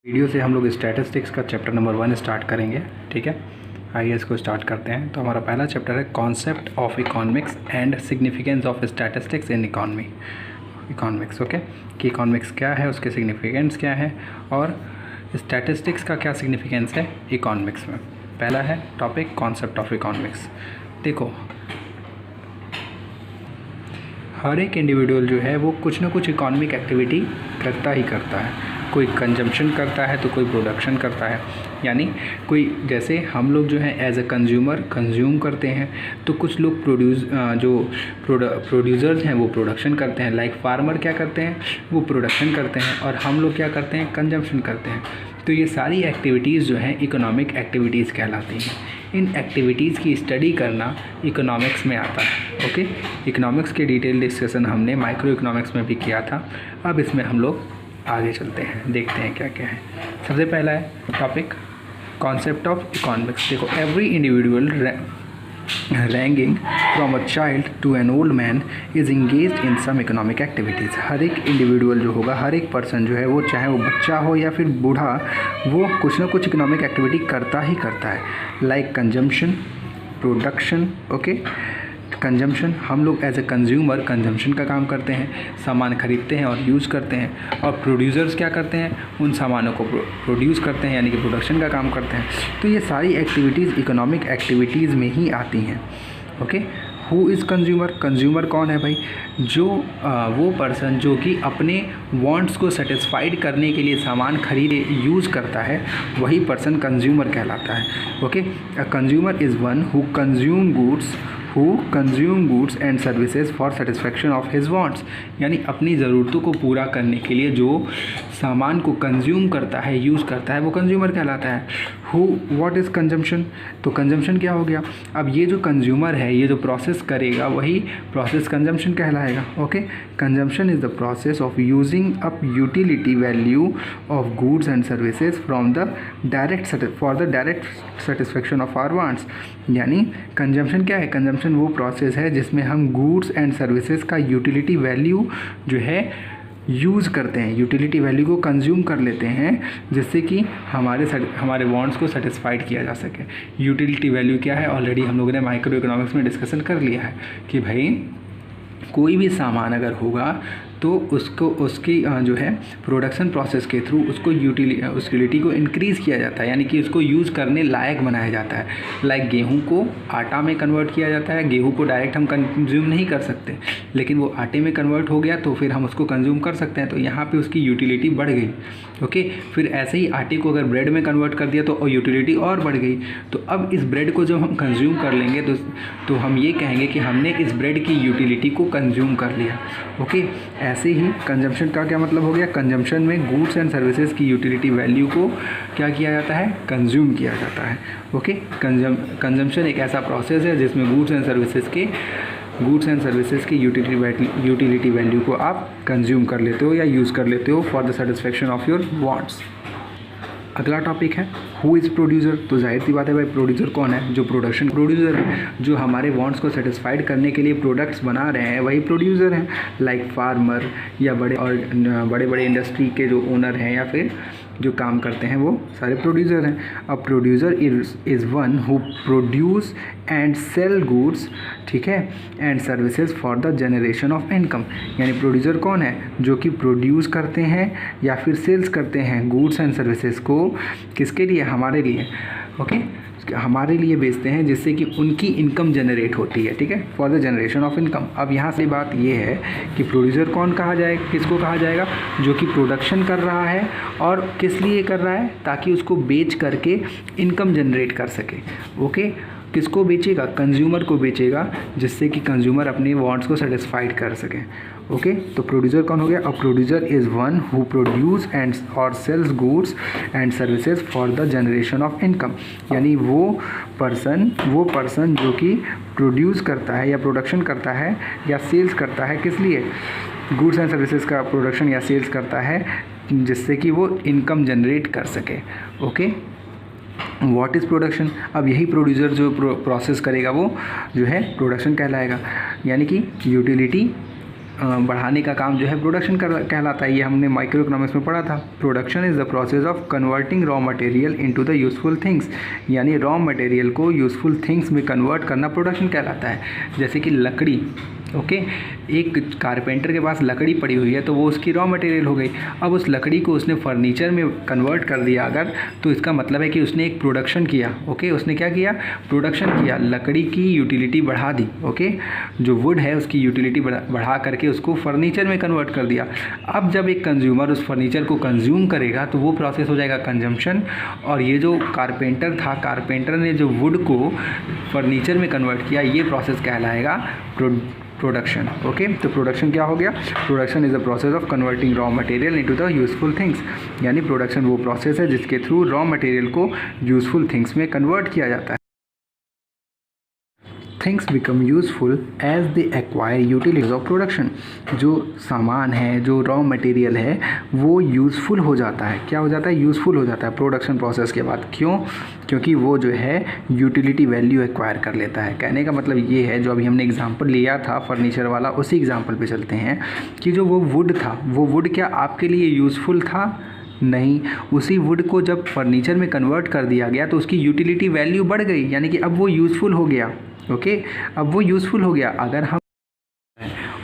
Video से हम लोग स्टैटिस्टिक्स का चैप्टर नंबर 1 स्टार्ट करेंगे। ठीक है, आइए इसको स्टार्ट करते हैं। तो हमारा पहला चैप्टर है concept of economics and significance of statistics in economics. Okay, कि इकोनॉमिक्स क्या है, उसके सिग्निफिकेंस क्या है और स्टैटिस्टिक्स का क्या सिग्निफिकेंस है इकोनॉमिक्स में। पहला है टॉपिक कॉन्सेप्ट ऑफ इकोनॉमिक्स। देखो, हर एक इंडिविजुअल जो है वो कुछ ना कुछ इकोनॉमिक एक्टिविटी करता ही करता है। कोई कंजम्पशन करता है तो कोई प्रोडक्शन करता है, यानी कोई जैसे हम लोग जो है एज अ कंज्यूमर कंज्यूम करते हैं, तो कुछ लोग प्रोड्यूसर्स हैं वो प्रोडक्शन करते हैं। लाइक फार्मर क्या करते हैं, वो प्रोडक्शन करते हैं, और हम लोग क्या करते हैं, कंजम्पशन करते हैं। तो ये सारी एक्टिविटीज़ जो हैं इकोनॉमिक एक्टिविटीज़ कहलाती हैं। इन एक्टिविटीज़ की स्टडी करना इकोनॉमिक्स में आता है। ओके, इकोनॉमिक्स के डिटेल डिस्कशन हमने माइक्रो इकोनॉमिक्स में भी किया था। अब इसमें हम लोग आगे चलते हैं, देखते हैं क्या क्या है। सबसे पहला है टॉपिक कॉन्सेप्ट ऑफ इकोनॉमिक्स। देखो, every individual ranking from a child to an old man is engaged in some economic activities. हर एक इंडिविजुअल जो होगा, हर एक पर्सन जो है वो, चाहे वो बच्चा हो या फिर बूढ़ा, वो कुछ ना कुछ इकोनॉमिक एक्टिविटी करता ही करता है। Like consumption, production. Okay, consumption, हम लोग एज ए कंज्यूमर कंजम्पशन का काम करते हैं, सामान खरीदते हैं और यूज़ करते हैं। और प्रोड्यूसर्स क्या करते हैं, उन सामानों को प्रोड्यूस करते हैं, यानी कि प्रोडक्शन का काम करते हैं। तो ये सारी एक्टिविटीज़ इकोनॉमिक एक्टिविटीज़ में ही आती हैं। Okay, who is consumer. Consumer कौन है भाई, जो वो पर्सन जो कि अपने वांट्स को सेटिस्फाइड करने के लिए सामान खरीदे यूज़ करता है, वही पर्सन कंज्यूमर कहलाता है। Okay, a consumer is one who consume goods and services for satisfaction of his wants, यानी अपनी ज़रूरतों को पूरा करने के लिए जो सामान को कंज्यूम करता है, यूज़ करता है, वो कंज्यूमर कहलाता है। What is consumption. तो कंजम्पशन क्या हो गया, अब ये जो कंज्यूमर है, ये जो प्रोसेस करेगा, वही प्रोसेस कंजम्पशन कहलाएगा। Okay, consumption is the process of using up utility value of goods and services for the direct satisfaction of our wants. यानी कंजम्पशन क्या है, कंजम्पशन वो प्रोसेस है जिसमें हम गुड्स एंड सर्विसेज का यूटिलिटी वैल्यू जो है यूज़ करते हैं, यूटिलिटी वैल्यू को कंज्यूम कर लेते हैं, जिससे कि हमारे वांट्स को सेटिस्फाइड किया जा सके। यूटिलिटी वैल्यू क्या है, ऑलरेडी हम लोगों ने माइक्रो इकोनॉमिक्स में डिस्कशन कर लिया है कि भाई कोई भी सामान अगर होगा तो उसकी जो है प्रोडक्शन प्रोसेस के थ्रू उसको यूटिलिटी को इंक्रीज़ किया जाता है, यानी कि उसको यूज़ करने लायक बनाया जाता है। लाइक गेहूं को आटा में कन्वर्ट किया जाता है। गेहूं को डायरेक्ट हम कंज्यूम नहीं कर सकते, लेकिन वो आटे में कन्वर्ट हो गया तो फिर हम उसको कंज्यूम कर सकते हैं। तो यहाँ पे उसकी यूटिलिटी बढ़ गई। ओके, फिर ऐसे ही आटे को अगर ब्रेड में कन्वर्ट कर दिया तो यूटिलिटी और बढ़ गई। तो अब इस ब्रेड को जब हम कंज्यूम कर लेंगे तो हम ये कहेंगे कि हमने इस ब्रेड की यूटिलिटी को कंज्यूम कर लिया। ओके, ऐसे ही कंजम्पशन का क्या मतलब हो गया, कंजम्पशन में गुड्स एंड सर्विसेज की यूटिलिटी वैल्यू को क्या किया जाता है, कंज्यूम किया जाता है। ओके, कंजम्पशन एक ऐसा प्रोसेस है जिसमें गुड्स एंड सर्विसेज की यूटिलिटी वैल्यू को आप कंज्यूम कर लेते हो या यूज़ कर लेते हो for the satisfaction of your wants. अगला टॉपिक है हु इज़ प्रोड्यूसर। तो जाहिर सी बात है भाई, प्रोड्यूसर कौन है, जो प्रोड्यूसर है, जो हमारे वांट्स को सेटिस्फाइड करने के लिए प्रोडक्ट्स बना रहे हैं, वही प्रोड्यूसर हैं। लाइक फार्मर या बड़े बड़े इंडस्ट्री के जो ओनर हैं या फिर जो काम करते हैं, वो सारे प्रोड्यूसर हैं। अब producer is one who produce and sell goods, ठीक है, and services for the generation of income. यानी प्रोड्यूसर कौन है, जो कि प्रोड्यूस करते हैं या फिर सेल्स करते हैं गुड्स एंड सर्विसेज को, किसके लिए, हमारे लिए। ओके, हमारे लिए बेचते हैं जिससे कि उनकी इनकम जनरेट होती है। ठीक है, for the generation of income. अब यहाँ से बात ये है कि प्रोड्यूसर कौन कहा जाएगा, किसको कहा जाएगा, जो कि प्रोडक्शन कर रहा है और किस लिए कर रहा है, ताकि उसको बेच करके इनकम जनरेट कर सके। ओके, किसको बेचेगा, कंज्यूमर को बेचेगा, जिससे कि कंज्यूमर अपने वांट्स को सेटिस्फाइड कर सके। ओके, तो प्रोड्यूसर कौन हो गया, a producer is one who produce and और sells goods and services for the generation of income. यानी वो पर्सन जो कि प्रोड्यूस करता है या प्रोडक्शन करता है या सेल्स करता है, किस लिए, गुड्स एंड सर्विसेज का प्रोडक्शन या सेल्स करता है, जिससे कि वो इनकम जनरेट कर सके। Okay, what is production. अब यही प्रोड्यूसर जो प्रोसेस करेगा वो जो है प्रोडक्शन कहलाएगा, यानी कि यूटिलिटी बढ़ाने का काम जो है प्रोडक्शन कहलाता है। ये हमने माइक्रो इकोनॉमिक्स में पढ़ा था। Production is the process of converting raw material into the useful things, यानी रॉ मटेरियल को यूज़फुल थिंग्स में कन्वर्ट करना प्रोडक्शन कहलाता है। जैसे कि लकड़ी, ओके, एक कारपेंटर के पास लकड़ी पड़ी हुई है तो वो उसकी रॉ मटेरियल हो गई। अब उस लकड़ी को उसने फर्नीचर में कन्वर्ट कर दिया अगर, तो इसका मतलब है कि उसने एक प्रोडक्शन किया। ओके, उसने क्या किया? प्रोडक्शन किया, लकड़ी की यूटिलिटी बढ़ा दी। ओके, जो वुड है उसकी यूटिलिटी बढ़ा करके उसको फर्नीचर में कन्वर्ट कर दिया। अब जब एक कंज्यूमर उस फर्नीचर को कंज्यूम करेगा तो वो प्रोसेस हो जाएगा कंजम्पशन। और ये जो कारपेंटर था, कारपेंटर ने जो वुड को फर्नीचर में कन्वर्ट किया, ये प्रोसेस कहलाएगा प्रोडक्शन। ओके, तो प्रोडक्शन क्या हो गया? Production is the process of converting raw material into the useful things, यानी प्रोडक्शन वो प्रोसेस है जिसके थ्रू रॉ मटेरियल को यूज़फुल थिंग्स में कन्वर्ट किया जाता है। Things become useful as they acquire utilities of production. जो सामान है, जो रॉ मटेरियल है, वो यूज़फुल हो जाता है। क्या हो जाता है? यूज़फुल हो जाता है प्रोडक्शन प्रोसेस के बाद। क्यों? क्योंकि वो जो है यूटिलिटी वैल्यू एक्वायर कर लेता है। कहने का मतलब ये है, जो अभी हमने एग्जांपल लिया था फर्नीचर वाला, उसी एग्जांपल पे चलते हैं कि जो वो वुड था, वो वुड क्या आपके लिए यूज़फुल था? नहीं। उसी वुड को जब फर्नीचर में कन्वर्ट कर दिया गया तो उसकी यूटिलिटी वैल्यू बढ़ गई, यानी कि अब वो यूज़फुल हो गया। ओके, अब वो यूज़फुल हो गया अगर हम,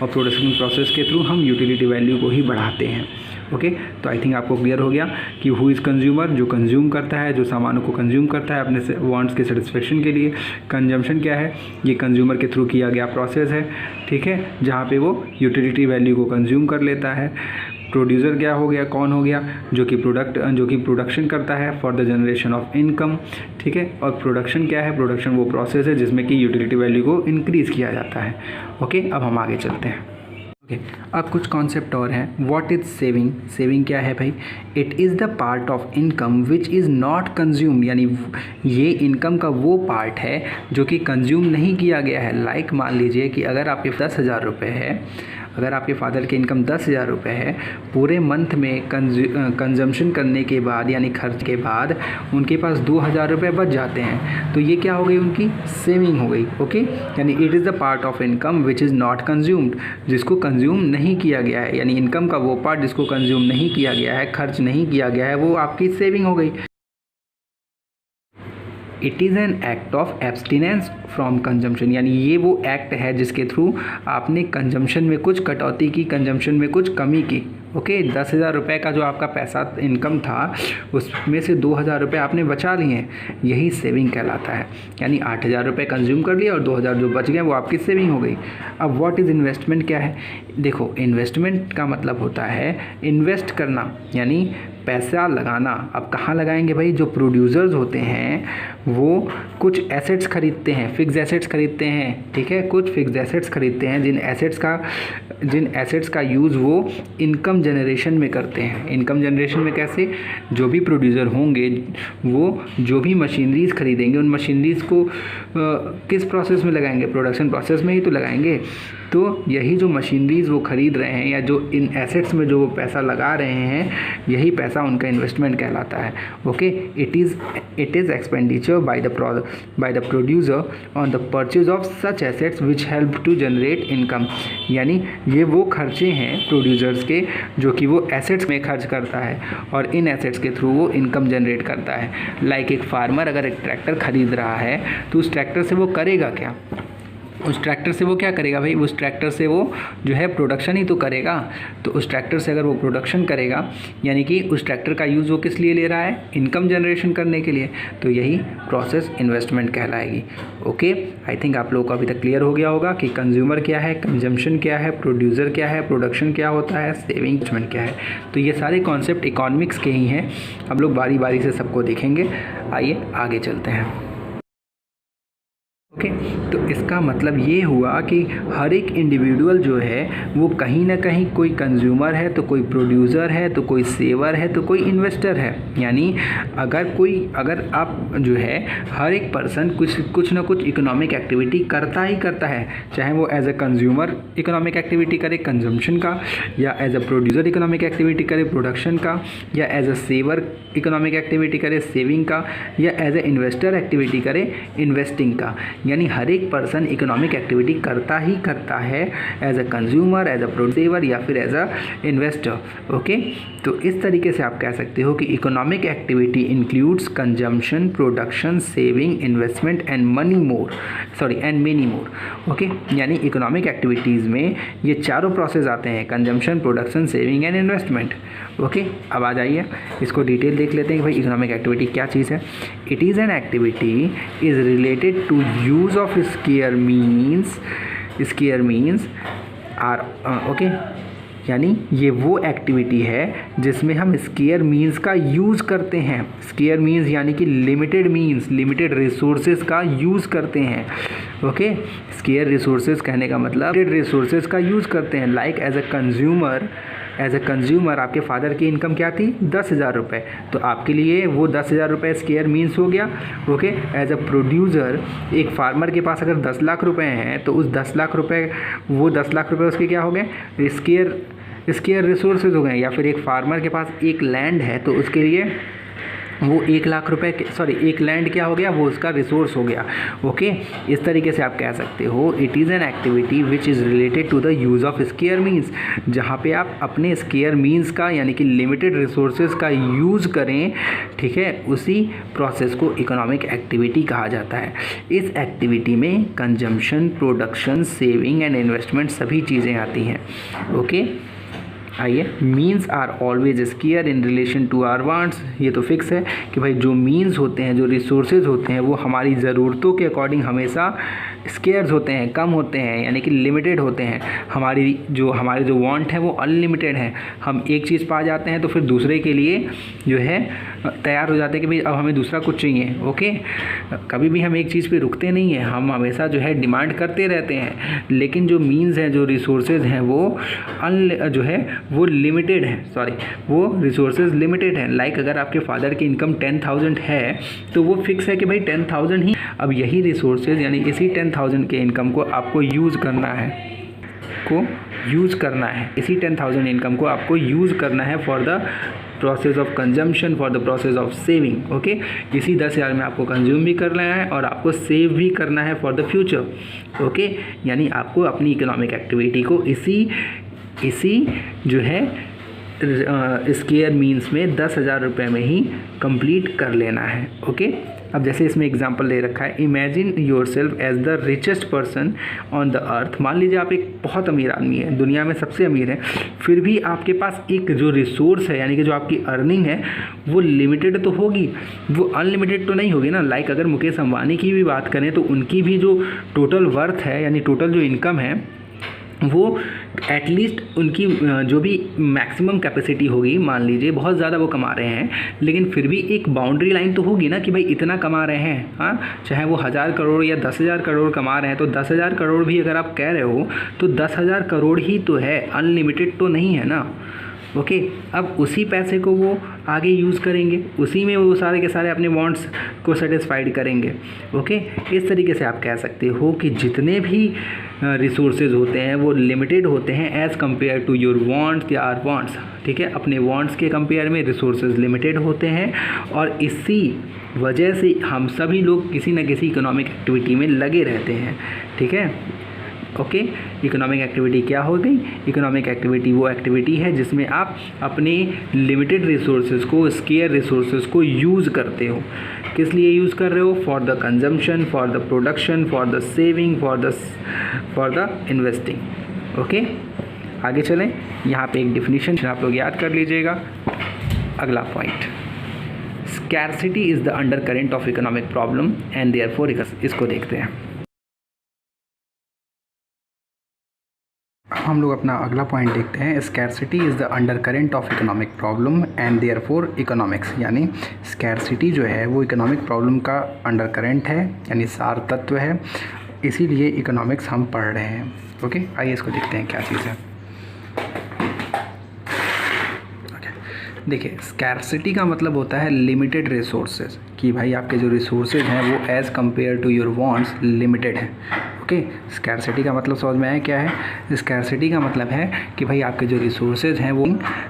और प्रोडक्शन प्रोसेस के थ्रू हम यूटिलिटी वैल्यू को ही बढ़ाते हैं। ओके, तो आई थिंक आपको क्लियर हो गया कि हु इज़ कंज्यूमर, जो कंज्यूम करता है, जो सामानों को कंज्यूम करता है अपने वांट्स के सेटिस्फेक्शन के लिए। कंजम्पशन क्या है? ये कंज्यूमर के थ्रू किया गया प्रोसेस है, ठीक है, जहाँ पे वो यूटिलिटी वैल्यू को कंज्यूम कर लेता है। प्रोड्यूसर क्या हो गया? कौन हो गया? जो कि प्रोडक्शन करता है for the generation of income, ठीक है। और प्रोडक्शन क्या है? प्रोडक्शन वो प्रोसेस है जिसमें कि यूटिलिटी वैल्यू को इंक्रीज़ किया जाता है। ओके, अब हम आगे चलते हैं। ओके, अब कुछ कॉन्सेप्ट और हैं। What is saving? सेविंग क्या है भाई? It is the part of income which is not consume, यानी ये इनकम का वो पार्ट है जो कि कंज्यूम नहीं किया गया है। लाइक मान लीजिए कि अगर आपके 10,000 रुपये है, अगर आपके फादर की इनकम 10,000 रुपये है, पूरे मंथ में कंजम्पशन करने के बाद यानी खर्च के बाद उनके पास 2,000 रुपये बच जाते हैं, तो ये क्या हो गई? उनकी सेविंग हो गई। ओके, यानी it is the part of income which is not consumed, जिसको कंज्यूम नहीं किया गया है, यानी इनकम का वो पार्ट जिसको कंज्यूम नहीं किया गया है, खर्च नहीं किया गया है, वो आपकी सेविंग हो गई। It is an act of abstinence from consumption, यानी ये वो एक्ट है जिसके थ्रू आपने कंजम्पशन में कुछ कटौती की, कंजम्पशन में कुछ कमी की। ओके, 10,000 रुपये का जो आपका पैसा इनकम था उसमें से 2,000 रुपये आपने बचा लिए हैं, यही सेविंग कहलाता है। यानी 8,000 रुपये कंज्यूम कर लिया और 2,000 जो बच गए वो आपकी सेविंग हो गई। अब व्हाट इज़ इन्वेस्टमेंट क्या है? देखो, इन्वेस्टमेंट का मतलब होता है इन्वेस्ट करना, यानी पैसा लगाना। अब कहाँ लगाएंगे भाई? जो प्रोड्यूसर्स होते हैं वो कुछ एसेट्स खरीदते हैं, फिक्स एसेट्स खरीदते हैं, ठीक है, कुछ फिक्स एसेट्स खरीदते हैं जिन एसेट्स का यूज़ वो इनकम जनरेशन में करते हैं। इनकम जनरेशन में कैसे? जो भी प्रोड्यूसर होंगे वो जो भी मशीनरीज़ खरीदेंगे उन मशीनरीज़ को किस प्रोसेस में लगाएंगे? प्रोडक्शन प्रोसेस में ही तो लगाएंगे। तो यही जो मशीनरीज़ वो ख़रीद रहे हैं या जो इन एसेट्स में जो वो पैसा लगा रहे हैं, यही पैसा उनका इन्वेस्टमेंट कहलाता है। Okay, it is expenditure by the producer on the purchase of such assets which help to generate income, यानी ये वो खर्चे हैं प्रोड्यूसर्स के जो कि वो एसेट्स में खर्च करता है और इन एसेट्स के थ्रू वो इनकम जनरेट करता है। लाइक एक फार्मर अगर एक ट्रैक्टर ख़रीद रहा है तो उस ट्रैक्टर से वो करेगा क्या? उस ट्रैक्टर से वो क्या करेगा भाई? उस ट्रैक्टर से वो जो है प्रोडक्शन ही तो करेगा। तो उस ट्रैक्टर से अगर वो प्रोडक्शन करेगा, यानी कि उस ट्रैक्टर का यूज़ वो किस लिए ले रहा है? इनकम जनरेशन करने के लिए। तो यही प्रोसेस इन्वेस्टमेंट कहलाएगी। ओके, आई थिंक आप लोगों को अभी तक क्लियर हो गया होगा कि कंज्यूमर क्या है, कंजम्पशन क्या है, प्रोड्यूसर क्या है, प्रोडक्शन क्या होता है, सेविंग इन्वेस्टमेंट क्या है। तो ये सारे कॉन्सेप्ट इकोनॉमिक्स के ही हैं। हम लोग बारी बारी से सबको देखेंगे। आइए आगे चलते हैं। ओके, तो इसका मतलब ये हुआ कि हर एक इंडिविजुअल जो है वो कहीं ना कहीं कोई कंज्यूमर है, तो कोई प्रोड्यूसर है, तो कोई सेवर है, तो कोई इन्वेस्टर है। यानी अगर आप जो है हर एक पर्सन कुछ ना कुछ इकोनॉमिक एक्टिविटी करता ही करता है, चाहे वो as a consumer economic activity करे कंजम्पशन का, या as a producer economic activity करे प्रोडक्शन का, या as a saver economic activity करे सेविंग का, या एज अ इन्वेस्टर एक्टिविटी करे इन्वेस्टिंग का। यानी हर एक पर्सन इकोनॉमिक एक्टिविटी करता ही करता है as a consumer, as a producer या फिर एज अ इन्वेस्टर। ओके, तो इस तरीके से आप कह सकते हो कि economic activity includes consumption, production, saving, investment and many more. Okay, यानी इकोनॉमिक एक्टिविटीज़ में ये चारों प्रोसेस आते हैं, consumption, production, saving and investment. Okay, अब आ जाइए इसको डिटेल देख लेते हैं कि भाई इकोनॉमिक एक्टिविटी क्या चीज़ है। It is an activity is related to use of scarce means are. Okay, यानी ये वो एक्टिविटी है जिसमें हम स्केयर मीन्स का यूज़ करते हैं। स्केयर मीन्स यानी कि लिमिटेड रिसोर्सेज का यूज़ करते हैं। ओके, स्केयर रिसोर्सेज कहने का मतलब लिमिटेड रिसोर्सेज का यूज़ करते हैं। लाइक एज अ कंज्यूमर आपके फादर की इनकम क्या थी? 10,000 रुपये, तो आपके लिए वो 10,000 रुपये स्केयर मीन्स हो गया। ओके, एज अ प्रोड्यूसर एक फार्मर के पास अगर 10 लाख रुपए हैं तो उस 10 लाख रुपए उसके क्या हो गए? स्केयर रिसोर्सेज हो गए। या फिर एक फार्मर के पास एक लैंड है तो उसके लिए वो 1 लाख रुपए एक लैंड क्या हो गया? वो उसका रिसोर्स हो गया। ओके, इस तरीके से आप कह सकते हो it is an activity which is related to the use of scarce means, जहाँ पे आप अपने स्केयर मीन्स का यानी कि लिमिटेड रिसोर्सेज का यूज़ करें। ठीक है, उसी प्रोसेस को इकोनॉमिक एक्टिविटी कहा जाता है। इस एक्टिविटी में consumption, production, saving and investment सभी चीज़ें आती हैं। ओके, आइए, means are always scarce in relation to our wants. ये तो फिक्स है कि भाई जो मीन्स होते हैं, जो रिसोर्सेज होते हैं, वो हमारी ज़रूरतों के अकॉर्डिंग हमेशा स्केयर्स होते हैं, कम होते हैं, यानी कि लिमिटेड होते हैं। हमारे जो वांट है वो अनलिमिटेड है। हम एक चीज़ पा जाते हैं तो फिर दूसरे के लिए जो है तैयार हो जाते हैं कि भाई अब हमें दूसरा कुछ चाहिए। ओके, कभी भी हम एक चीज़ पे रुकते नहीं हैं, हम हमेशा जो है डिमांड करते रहते हैं। लेकिन जो मीन्स हैं, जो रिसोर्सेज हैं, वो लिमिटेड है। वो रिसोर्सेज लिमिटेड हैं। लाइक अगर आपके फादर की इनकम 10,000 है तो वो फिक्स है कि भाई 10,000 ही। अब यही रिसोर्सेज यानी इसी 10,000 के इनकम को आपको यूज़ करना है। इसी 10,000 इनकम को आपको यूज़ करना है for the process of consumption, for the process of saving. Okay, इसी 10,000 में आपको कंज्यूम भी करना है और आपको सेव भी करना है फॉर द फ्यूचर। ओके, यानी आपको अपनी इकोनॉमिक एक्टिविटी को इसी जो है स्केयर मीन्स में 10,000 रुपये में ही कंप्लीट कर लेना है। ओके, अब जैसे इसमें एग्जांपल दे रखा है, imagine yourself as the richest person on the earth. मान लीजिए आप एक बहुत अमीर आदमी है, दुनिया में सबसे अमीर है, फिर भी आपके पास एक जो रिसोर्स है यानी कि जो आपकी अर्निंग है वो लिमिटेड तो होगी, वो अनलिमिटेड तो नहीं होगी ना। लाइक अगर मुकेश अंबानी की भी बात करें तो उनकी भी जो टोटल वर्थ है यानी टोटल जो इनकम है वो एटलीस्ट उनकी जो भी मैक्सिमम कैपेसिटी होगी, मान लीजिए बहुत ज़्यादा वो कमा रहे हैं, लेकिन फिर भी एक बाउंड्री लाइन तो होगी ना कि भाई इतना कमा रहे हैं। हाँ, चाहे वो 1,000 करोड़ या 10,000 करोड़ कमा रहे हैं तो 10,000 करोड़ भी अगर आप कह रहे हो तो 10,000 करोड़ ही तो है, अनलिमिटेड तो नहीं है ना। ओके, अब उसी पैसे को वो आगे यूज़ करेंगे, उसी में वो सारे के सारे अपने वांट्स को सेटिस्फाइड करेंगे। ओके, इस तरीके से आप कह सकते हो कि जितने भी रिसोर्सेज होते हैं वो लिमिटेड होते हैं as compare to your wants या आर वांट्स। ठीक है, अपने वांट्स के कंपेयर में रिसोर्सेज लिमिटेड होते हैं और इसी वजह से हम सभी लोग किसी न किसी इकोनॉमिक एक्टिविटी में लगे रहते हैं। ठीक है, ओके, इकोनॉमिक एक्टिविटी क्या हो गई? इकोनॉमिक एक्टिविटी वो एक्टिविटी है जिसमें आप अपने लिमिटेड रिसोर्सेज को, स्केयर रिसोर्सेज को यूज़ करते हो। किस लिए यूज़ कर रहे हो? For the consumption, for the production, for the saving, for the investing. Okay, आगे चलें। यहाँ पे एक डिफिनीशन आप लोग याद कर लीजिएगा। अगला point, scarcity is the undercurrent of economic problem and therefore, इसको देखते हैं। हम लोग अपना अगला पॉइंट देखते हैं, scarcity is the undercurrent of economic problem and therefore economics. यानी स्कैर्सिटी जो है वो इकोनॉमिक प्रॉब्लम का अंडर करेंट है, यानी सार तत्व है, इसीलिए इकोनॉमिक्स हम पढ़ रहे हैं। ओके, आइए इसको देखते हैं क्या चीज़ है। देखिए, स्कैर्सिटी का मतलब होता है लिमिटेड रिसोर्सेज, कि भाई आपके जो रिसोर्सेज हैं वो as compare to your wants limited हैं। ओके, स्कैरसिटी का मतलब समझ में आया क्या है? स्कैरसिटी का मतलब है कि भाई आपके जो रिसोर्सेज हैं वो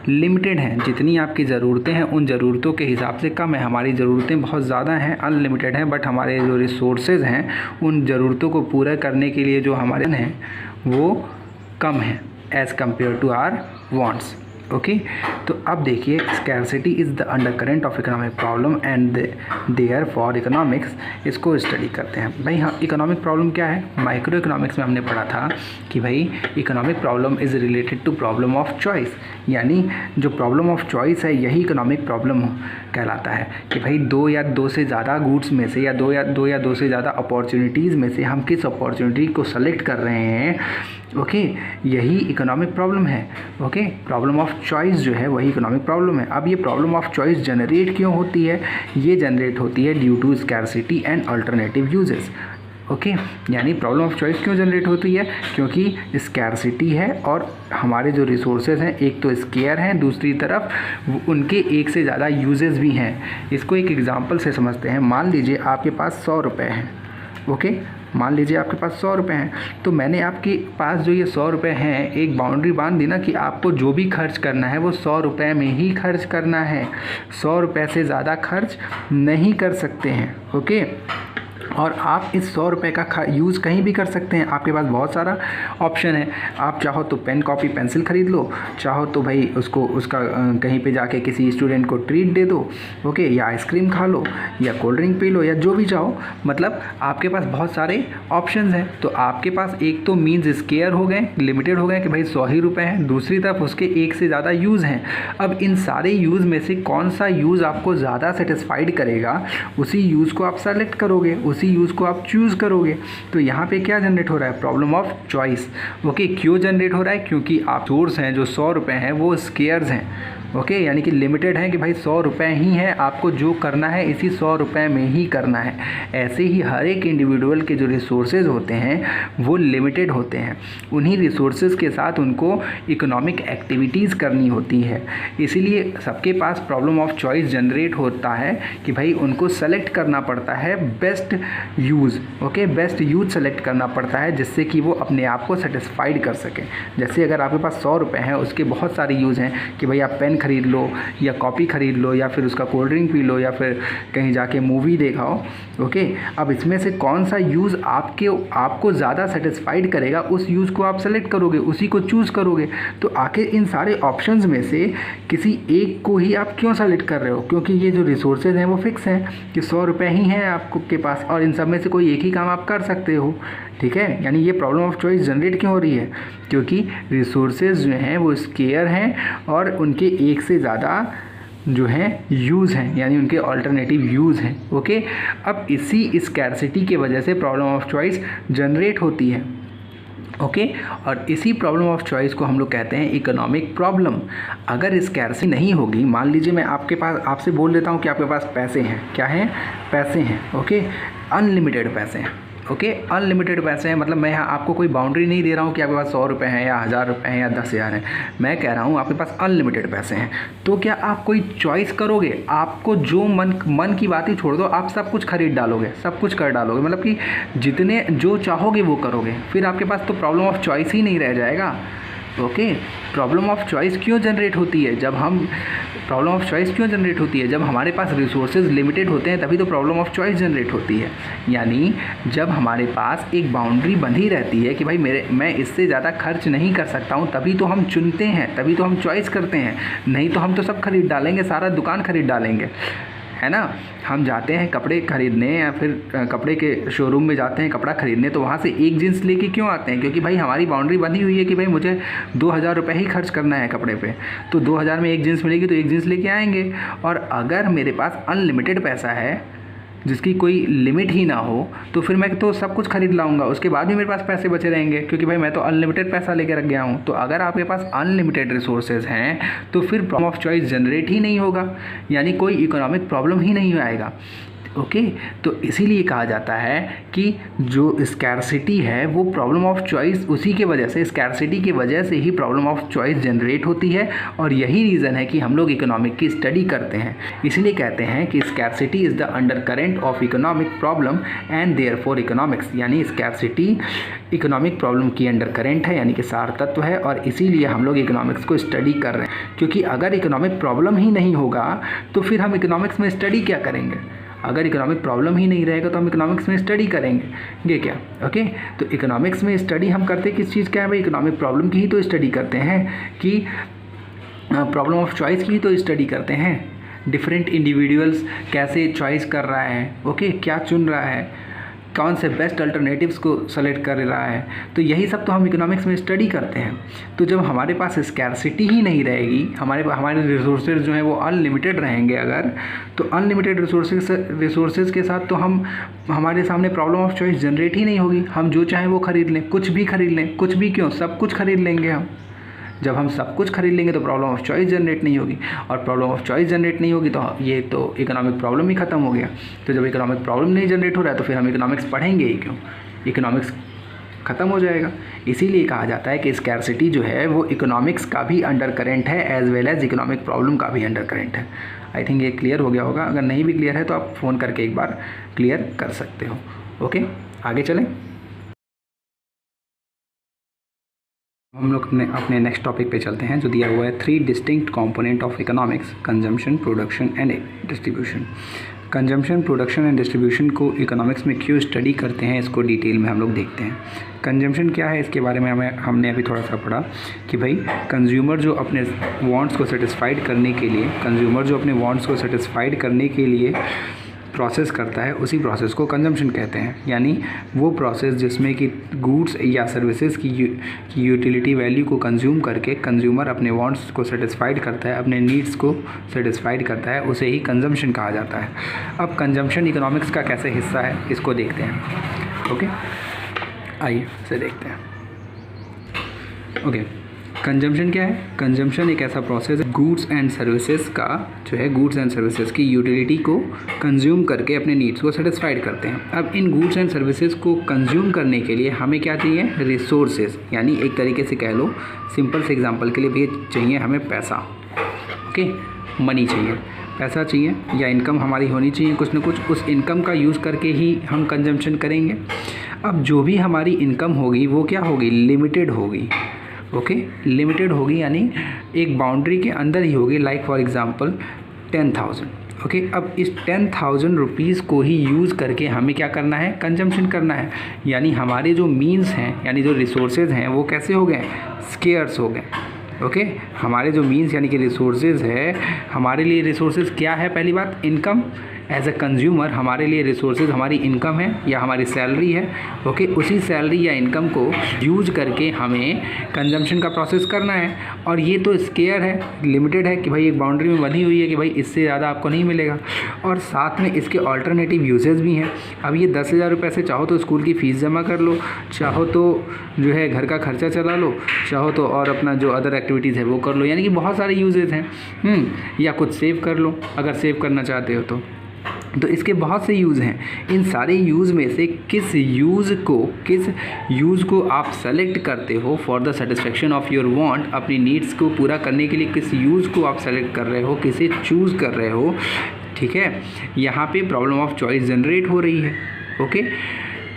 लिमिटेड हैं, जितनी आपकी ज़रूरतें हैं उन ज़रूरतों के हिसाब से कम है। हमारी ज़रूरतें बहुत ज़्यादा हैं, अनलिमिटेड हैं, बट हमारे जो रिसोर्सेज हैं उन ज़रूरतों को पूरा करने के लिए जो हमारे हैं वो कम है as compare to our wants. Okay, तो अब देखिए, scarcity is the undercurrent of economic problem and therefore economics, इसको स्टडी करते हैं। भाई हाँ, इकोनॉमिक प्रॉब्लम क्या है? माइक्रो इकोनॉमिक्स में हमने पढ़ा था कि भाई economic problem is related to problem of choice, यानी जो प्रॉब्लम ऑफ चॉइस है यही इकोनॉमिक प्रॉब्लम कहलाता है कि भाई दो या दो से ज़्यादा गुड्स में से या दो से ज़्यादा अपॉर्चुनिटीज़ में से हम किस अपॉर्चुनिटी को सेलेक्ट कर रहे हैं। ओके, यही इकोनॉमिक प्रॉब्लम है। ओके, प्रॉब्लम ऑफ चॉइस जो है वही इकोनॉमिक प्रॉब्लम है। अब ये प्रॉब्लम ऑफ चॉइस जनरेट क्यों होती है? ये जनरेट होती है due to scarcity and alternative uses. Okay, यानी प्रॉब्लम ऑफ चॉइस क्यों जनरेट होती है? क्योंकि स्कैरसिटी है और हमारे जो रिसोर्सेज हैं एक तो स्केयर हैं, दूसरी तरफ उनके एक से ज़्यादा यूजेस भी हैं। इसको एक एग्जांपल से समझते हैं। मान लीजिए आपके पास 100 रुपये हैं। ओके, मान लीजिए आपके पास 100 रुपये हैं, तो मैंने आपके पास जो ये 100 रुपये हैं एक बाउंड्री बांध दी ना कि आपको जो भी खर्च करना है वो 100 रुपये में ही खर्च करना है, 100 रुपये से ज़्यादा खर्च नहीं कर सकते हैं। ओके, और आप इस 100 रुपये का यूज़ कहीं भी कर सकते हैं। आपके पास बहुत सारा ऑप्शन है। आप चाहो तो पेन कॉपी पेंसिल ख़रीद लो, चाहो तो भाई उसका कहीं पे जाके किसी स्टूडेंट को ट्रीट दे दो। ओके, या आइसक्रीम खा लो या कोल्ड ड्रिंक पी लो या जो भी चाहो, मतलब आपके पास बहुत सारे ऑप्शंस हैं। तो आपके पास एक तो मीन्स स्केयर हो गए, लिमिटेड हो गए कि भाई 100 ही रुपये हैं, दूसरी तरफ उसके एक से ज़्यादा यूज़ हैं। अब इन सारे यूज़ में से कौन सा यूज़ आपको ज़्यादा सेटिस्फाइड करेगा, उसी यूज़ को आप सेलेक्ट करोगे, उसी यूज़ को आप चूज़ करोगे। तो यहाँ पे क्या जनरेट हो रहा है? Problem of choice. ओके, क्यों जनरेट हो रहा है? क्योंकि आप सोर्स हैं जो 100 रुपये हैं वो स्केयर्स हैं। ओके, यानी कि लिमिटेड है कि भाई 100 रुपये ही है, आपको जो करना है इसी 100 रुपये में ही करना है। ऐसे ही हर एक इंडिविजुअल के जो रिसोर्सेज होते हैं वो लिमिटेड होते हैं। उन्हीं रिसोर्सेज के साथ उनको इकोनॉमिक एक्टिविटीज़ करनी होती है, इसीलिए सबके पास प्रॉब्लम ऑफ चॉइस जनरेट होता है कि भाई उनको सेलेक्ट करना पड़ता है best use. Okay, best use select करना पड़ता है जिससे कि वो अपने आप को सेटिस्फाइड कर सकें। जैसे अगर आपके पास 100 रुपये हैं, उसके बहुत सारे यूज़ हैं कि भाई आप पेन खरीद लो या कॉपी खरीद लो या फिर उसका कोल्ड ड्रिंक पी लो या फिर कहीं जाके मूवी देखाओ। ओके, अब इसमें से कौन सा यूज़ आपको ज़्यादा सेटिस्फाइड करेगा उस यूज़ को आप सेलेक्ट करोगे, उसी को चूज़ करोगे। तो आखिर इन सारे ऑप्शंस में से किसी एक को ही आप क्यों सेलेक्ट कर रहे हो? क्योंकि ये जो रिसोर्सेज हैं वो फिक्स हैं कि 100 रुपये ही हैं आपको के पास और इन सब में से कोई एक ही काम आप कर सकते हो। ठीक है, यानी ये प्रॉब्लम ऑफ चॉइस जनरेट क्यों हो रही है? क्योंकि रिसोर्सेज जो हैं वो स्केयर हैं और उनके एक से ज़्यादा जो हैं यूज़ हैं, यानी उनके अल्टरनेटिव यूज़ हैं। ओके, अब इसी स्कैरसिटी की वजह से प्रॉब्लम ऑफ चॉइस जनरेट होती है। ओके, और इसी प्रॉब्लम ऑफ चॉइस को हम लोग कहते हैं इकोनॉमिक प्रॉब्लम। अगर स्कैरसिटी नहीं होगी, मान लीजिए मैं आपसे बोल देता हूँ कि आपके पास पैसे हैं, क्या हैं? पैसे हैं। ओके, अनलिमिटेड पैसे हैं। ओके, अनलिमिटेड पैसे हैं, मतलब मैं यहाँ आपको कोई बाउंड्री नहीं दे रहा हूँ कि आपके पास 100 रुपये हैं या 1000 रुपये हैं या 10,000 हैं। मैं कह रहा हूँ आपके पास अनलिमिटेड पैसे हैं। तो क्या आप कोई चॉइस करोगे? आपको जो मन की बात ही छोड़ दो, आप सब कुछ खरीद डालोगे, सब कुछ कर डालोगे, मतलब कि जितने जो चाहोगे वो करोगे। फिर आपके पास तो प्रॉब्लम ऑफ चॉइस ही नहीं रह जाएगा। ओके, प्रॉब्लम ऑफ चॉइस क्यों जनरेट होती है? जब हमारे पास रिसोर्सेज लिमिटेड होते हैं तभी तो प्रॉब्लम ऑफ चॉइस जनरेट होती है। यानी जब हमारे पास एक बाउंड्री बंधी रहती है कि भाई मैं इससे ज़्यादा खर्च नहीं कर सकता हूँ, तभी तो हम चुनते हैं, तभी तो हम चॉइस करते हैं। नहीं तो हम तो सब खरीद डालेंगे, सारा दुकान खरीद डालेंगे, है ना। हम जाते हैं कपड़े खरीदने या फिर कपड़े के शोरूम में जाते हैं कपड़ा खरीदने, तो वहाँ से एक जीन्स लेके क्यों आते हैं? क्योंकि भाई हमारी बाउंड्री बनी हुई है कि भाई मुझे 2000 रुपये ही खर्च करना है कपड़े पे, तो 2000 में एक जीन्स मिलेगी तो एक जीन्स लेके आएंगे। और अगर मेरे पास अनलिमिटेड पैसा है जिसकी कोई लिमिट ही ना हो, तो फिर मैं तो सब कुछ खरीद लाऊंगा, उसके बाद भी मेरे पास पैसे बचे रहेंगे क्योंकि भाई मैं तो अनलिमिटेड पैसा लेके रख गया हूँ। तो अगर आपके पास अनलिमिटेड रिसोर्सेज हैं तो फिर प्रॉब्लम ऑफ चॉइस जनरेट ही नहीं होगा, यानी कोई इकोनॉमिक प्रॉब्लम ही नहीं आएगा। ओके, तो इसीलिए कहा जाता है कि जो स्कैरसिटी है वो प्रॉब्लम ऑफ चॉइस, उसी के वजह से, स्कैरसिटी की वजह से ही प्रॉब्लम ऑफ चॉइस जनरेट होती है। और यही रीज़न है कि हम लोग इकोनॉमिक की स्टडी करते हैं। इसीलिए कहते हैं कि scarcity is the undercurrent of economic problem and therefore economics, यानी स्कैरसिटी इकोनॉमिक प्रॉब्लम की अंडर करेंट है, यानी कि सार तत्व है, और इसीलिए हम लोग इकोनॉमिक्स को स्टडी कर रहे हैं। क्योंकि अगर इकोनॉमिक प्रॉब्लम ही नहीं होगा तो फिर हम इकोनॉमिक्स में स्टडी क्या करेंगे? अगर इकोनॉमिक प्रॉब्लम ही नहीं रहेगा तो हम इकोनॉमिक्स में स्टडी करेंगे क्या? ओके, तो इकोनॉमिक्स में स्टडी हम करते किस चीज़ का है भाई? इकोनॉमिक प्रॉब्लम की ही तो स्टडी करते हैं, कि प्रॉब्लम ऑफ चॉइस की ही तो स्टडी करते हैं। डिफरेंट इंडिविजुअल्स कैसे चॉइस कर रहा है, ओके, क्या चुन रहा है, कौन से बेस्ट अल्टरनेटिव्स को सेलेक्ट कर रहा है, तो यही सब तो हम इकोनॉमिक्स में स्टडी करते हैं। तो जब हमारे पास स्कैरसिटी ही नहीं रहेगी, हमारे रिसोर्सेज जो हैं वो अनलिमिटेड रहेंगे अगर, तो अनलिमिटेड रिसोर्सेज के साथ तो हमारे सामने प्रॉब्लम ऑफ चॉइस जनरेट ही नहीं होगी। हम जो चाहें वो खरीद लें, कुछ भी खरीद लें, कुछ भी क्यों, सब कुछ खरीद लेंगे हम। जब हम सब कुछ खरीद लेंगे तो प्रॉब्लम ऑफ चॉइस जनरेट नहीं होगी, और प्रॉब्लम ऑफ चॉइस जनरेट नहीं होगी तो ये तो इकोनॉमिक प्रॉब्लम ही ख़त्म हो गया। तो जब इकोनॉमिक प्रॉब्लम नहीं जनरेट हो रहा है तो फिर हम इकोनॉमिक्स पढ़ेंगे ही क्यों? इकोनॉमिक्स ख़त्म हो जाएगा। इसीलिए कहा जाता है कि स्कैरसिटी जो है वो इकोनॉमिक्स का भी अंडर करेंट है, as well as economic problem का भी अंडर करेंट है। आई थिंक ये क्लियर हो गया होगा। अगर नहीं भी क्लियर है तो आप फ़ोन करके एक बार क्लियर कर सकते हो। ओके, आगे चलें। हम लोग अपने नेक्स्ट टॉपिक पे चलते हैं, जो दिया हुआ है 3 distinct component of economics: consumption, production and distribution. Consumption, production and distribution को इकोनॉमिक्स में क्यों स्टडी करते हैं, इसको डिटेल में हम लोग देखते हैं। कंजम्पशन क्या है, इसके बारे में हमने अभी थोड़ा सा पढ़ा कि भाई कंज्यूमर जो अपने वांट्स को सेटिस्फाइड करने के लिए प्रोसेस करता है, उसी प्रोसेस को कंजम्पशन कहते हैं। यानी वो प्रोसेस जिसमें कि गुड्स या सर्विसेज की यूटिलिटी वैल्यू को कंज्यूम करके कंज्यूमर अपने वांट्स को सेटिस्फाइड करता है, अपने नीड्स को सेटिस्फाइड करता है, उसे ही कंजम्पशन कहा जाता है। अब कंजम्पशन इकोनॉमिक्स का कैसे हिस्सा है, इसको देखते हैं। ओके, आइए इसे देखते हैं। ओके, कंजम्पशन क्या है? कंजम्पशन एक ऐसा प्रोसेस है गुड्स एंड सर्विसेज का, जो है गुड्स एंड सर्विसेज की यूटिलिटी को कंज्यूम करके अपने नीड्स को सेटिस्फाइड करते हैं। अब इन गुड्स एंड सर्विसेज को कंज्यूम करने के लिए हमें क्या चाहिए? रिसोर्सेज, यानी एक तरीके से कह लो, सिंपल से एग्जांपल के लिए भी चाहिए हमें पैसा। ओके, मनी चाहिए, पैसा चाहिए, या इनकम हमारी होनी चाहिए कुछ ना कुछ, उस इनकम का यूज़ करके ही हम कंजम्पशन करेंगे। अब जो भी हमारी इनकम होगी वो क्या होगी? लिमिटेड होगी। ओके, लिमिटेड होगी, यानी एक बाउंड्री के अंदर ही होगी। Like for example 10,000। ओके, अब इस 10,000 रुपीज़ को ही यूज़ करके हमें क्या करना है? कंजम्पशन करना है। यानी हमारे जो मीन्स हैं, यानी जो रिसोर्सेज हैं, वो कैसे हो गए? स्केयर्स हो गए। ओके, हमारे जो मीन्स यानी कि रिसोर्सेज है, हमारे लिए रिसोर्सेज क्या है? पहली बात, इनकम। एज अ कंज्यूमर हमारे लिए रिसोर्सेज हमारी इनकम है या हमारी सैलरी है। ओके, उसी सैलरी या इनकम को यूज करके हमें कंजम्पशन का प्रोसेस करना है। और ये तो स्केयर है, लिमिटेड है, कि भाई एक बाउंड्री में बंधी हुई है कि भाई इससे ज़्यादा आपको नहीं मिलेगा। और साथ में इसके ऑल्टरनेटिव यूजेस भी हैं। अब ये 10,000 रुपये से चाहो तो स्कूल की फ़ीस जमा कर लो, चाहो तो जो है घर का खर्चा चला लो, चाहो तो और अपना जो अदर एक्टिविटीज़ है वो कर लो, यानी कि बहुत सारे यूजेस हैं। या कुछ सेव कर लो अगर सेव करना चाहते हो तो इसके बहुत से यूज़ हैं। इन सारे यूज़ में से किस यूज़ को आप सेलेक्ट करते हो for the satisfaction of your want, अपनी नीड्स को पूरा करने के लिए किस यूज़ को आप सेलेक्ट कर रहे हो, किसे चूज़ कर रहे हो। ठीक है, यहाँ पे प्रॉब्लम ऑफ चॉइस जनरेट हो रही है। ओके,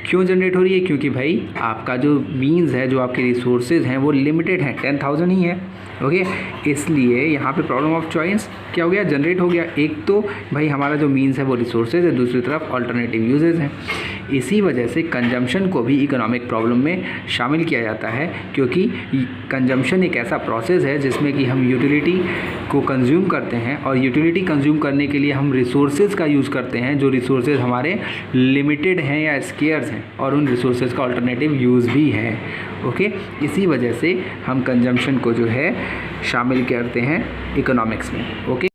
क्यों जनरेट हो रही है? क्योंकि भाई आपका जो मीन्स है, जो आपके रिसोर्सेज हैं, वो लिमिटेड हैं, 10,000 ही है। ओके, इसलिए यहाँ पे प्रॉब्लम ऑफ चॉइस क्या हो गया? जनरेट हो गया। एक तो भाई हमारा जो मीन्स है वो रिसोर्सेज है, दूसरी तरफ ऑल्टरनेटिव यूजेज हैं। इसी वजह से कंजम्पशन को भी इकोनॉमिक प्रॉब्लम में शामिल किया जाता है, क्योंकि कंजम्पशन एक ऐसा प्रोसेस है जिसमें कि हम यूटिलिटी को कंज्यूम करते हैं, और यूटिलिटी कंज्यूम करने के लिए हम रिसोर्सेज का यूज़ करते हैं, जो रिसोर्सेज हमारे लिमिटेड हैं या स्केयर्स हैं, और उन रिसोर्सेज का ऑल्टरनेटिव यूज़ भी है। ओके, इसी वजह से हम कंजम्पशन को जो है शामिल करते हैं इकोनॉमिक्स में। ओके,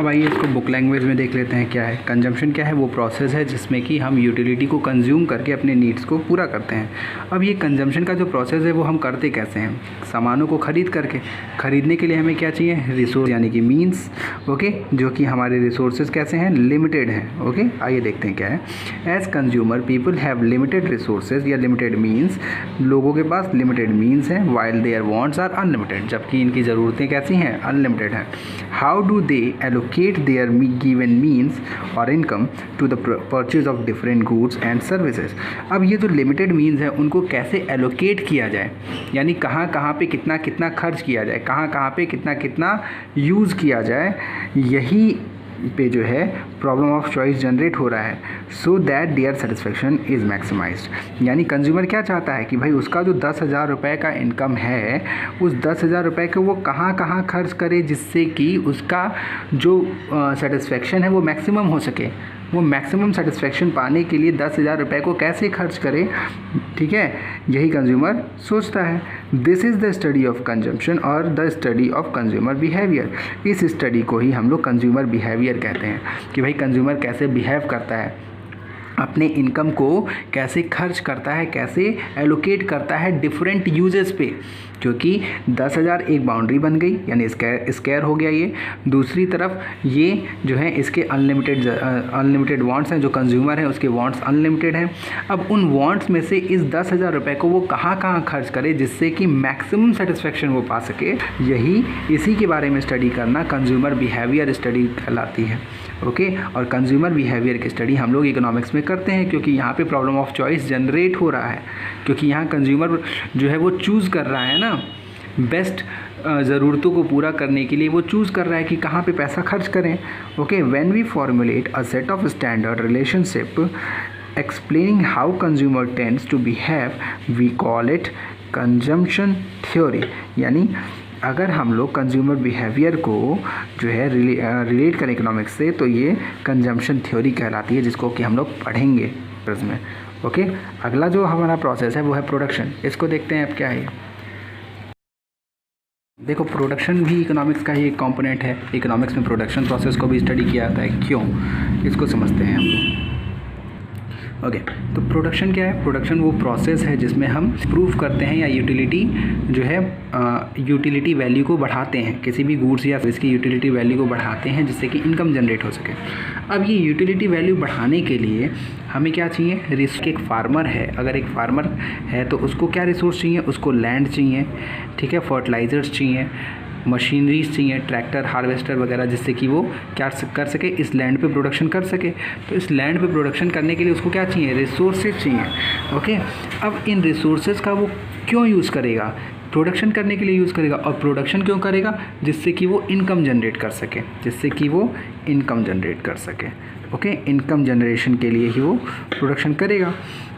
अब आइए इसको बुक लैंग्वेज में देख लेते हैं क्या है। कंजम्पशन क्या है, वो प्रोसेस है जिसमें कि हम यूटिलिटी को कंज्यूम करके अपने नीड्स को पूरा करते हैं। अब ये कंजम्पशन का जो प्रोसेस है वो हम करते कैसे हैं, सामानों को खरीद करके। खरीदने के लिए हमें क्या चाहिए, रिसोर्स यानी कि मीन्स, ओके, जो कि हमारे रिसोर्सेज कैसे हैं, लिमिटेड हैं। ओके, आइए देखते हैं क्या है। As consumer people have limited resources या लिमिटेड मीन्स, लोगों के पास लिमिटेड मीन्स हैं, while their wants are unlimited, जबकि इनकी ज़रूरतें कैसी हैं, अनलिमिटेड हैं। How do they allocate their given means or income to the purchase of different goods and services। अब ये जो लिमिटेड मीन्स है उनको कैसे एलोकेट किया जाए, यानी कहाँ कहाँ पे कितना कितना खर्च किया जाए, कहाँ कहाँ पे कितना कितना यूज़ किया जाए, यही पे जो है प्रॉब्लम ऑफ चॉइस जनरेट हो रहा है, so that their satisfaction is maximized. यानी कंज्यूमर क्या चाहता है कि भाई उसका जो 10,000 रुपये का इनकम है, उस 10,000 रुपये को वो कहाँ कहाँ खर्च करे जिससे कि उसका जो सेटिस्फेक्शन है वो मैक्सिमम हो सके। वो मैक्सिमम सेटिस्फेक्शन पाने के लिए 10,000 रुपये को कैसे खर्च करे, ठीक है, यही कंज्यूमर सोचता है। This is the study of consumption और the study of consumer behaviour. इस स्टडी को ही हम लोग कंज्यूमर बिहेवियर कहते हैं कि भाई कंज्यूमर कैसे बिहेव करता है, अपने इनकम को कैसे खर्च करता है, कैसे एलोकेट करता है डिफरेंट यूजेस पे। क्योंकि 10,000 एक बाउंड्री बन गई, यानी स्क्वायर हो गया ये। दूसरी तरफ ये जो है इसके अनलिमिटेड वांट्स हैं, जो कंज्यूमर है उसके वांट्स अनलिमिटेड हैं। अब उन वांट्स में से इस 10,000 रुपये को वो कहाँ कहाँ खर्च करे जिससे कि मैक्सिमम सेटिस्फेक्शन वो पा सके, इसी के बारे में स्टडी करना कंज्यूमर बिहेवियर स्टडी कहलाती है। ओके, और कंज्यूमर बिहेवियर की स्टडी हम लोग इकोनॉमिक्स में करते हैं क्योंकि यहाँ पे प्रॉब्लम ऑफ चॉइस जनरेट हो रहा है, क्योंकि यहाँ कंज्यूमर जो है वो चूज़ कर रहा है ना, बेस्ट ज़रूरतों को पूरा करने के लिए वो चूज़ कर रहा है कि कहाँ पे पैसा खर्च करें। Okay, when we formulate a set of standard relationship explaining how consumer tends to behave, we call it consumption theory. यानी अगर हम लोग कंज्यूमर बिहेवियर को जो है रिलेट करें इकोनॉमिक्स से, तो ये कंजम्पशन थ्योरी कहलाती है, जिसको कि हम लोग पढ़ेंगे में। ओके, अगला जो हमारा प्रोसेस है वो है प्रोडक्शन। इसको देखते हैं अब क्या है। देखो, प्रोडक्शन भी इकोनॉमिक्स का ही एक कंपोनेंट है। इकोनॉमिक्स में प्रोडक्शन प्रोसेस को भी स्टडी किया जाता है। क्यों, इसको समझते हैं हम लोग। ओके, तो प्रोडक्शन क्या है, प्रोडक्शन वो प्रोसेस है जिसमें हम प्रूव करते हैं या यूटिलिटी जो है यूटिलिटी वैल्यू को बढ़ाते हैं, किसी भी गुड्स या सर्विस की यूटिलिटी वैल्यू को बढ़ाते हैं जिससे कि इनकम जनरेट हो सके। अब ये यूटिलिटी वैल्यू बढ़ाने के लिए हमें क्या चाहिए, रिस्क। एक फार्मर है, अगर एक फार्मर है तो उसको क्या रिसोर्स चाहिए, उसको लैंड चाहिए, ठीक है, फर्टिलाइज़र्स चाहिए, मशीनरीज चाहिए, ट्रैक्टर, हार्वेस्टर वगैरह, जिससे कि वो क्या कर सके, इस लैंड पे प्रोडक्शन कर सके। तो इस लैंड पे प्रोडक्शन करने के लिए उसको क्या चाहिए, रिसोर्सेज चाहिए। ओके, अब इन रिसोर्सेज का वो क्यों यूज़ करेगा, प्रोडक्शन करने के लिए यूज़ करेगा। और प्रोडक्शन क्यों करेगा, जिससे कि वो इनकम जनरेट कर सके, जिससे कि वो इनकम जनरेट कर सके। ओके, इनकम जनरेशन के लिए ही वो प्रोडक्शन करेगा।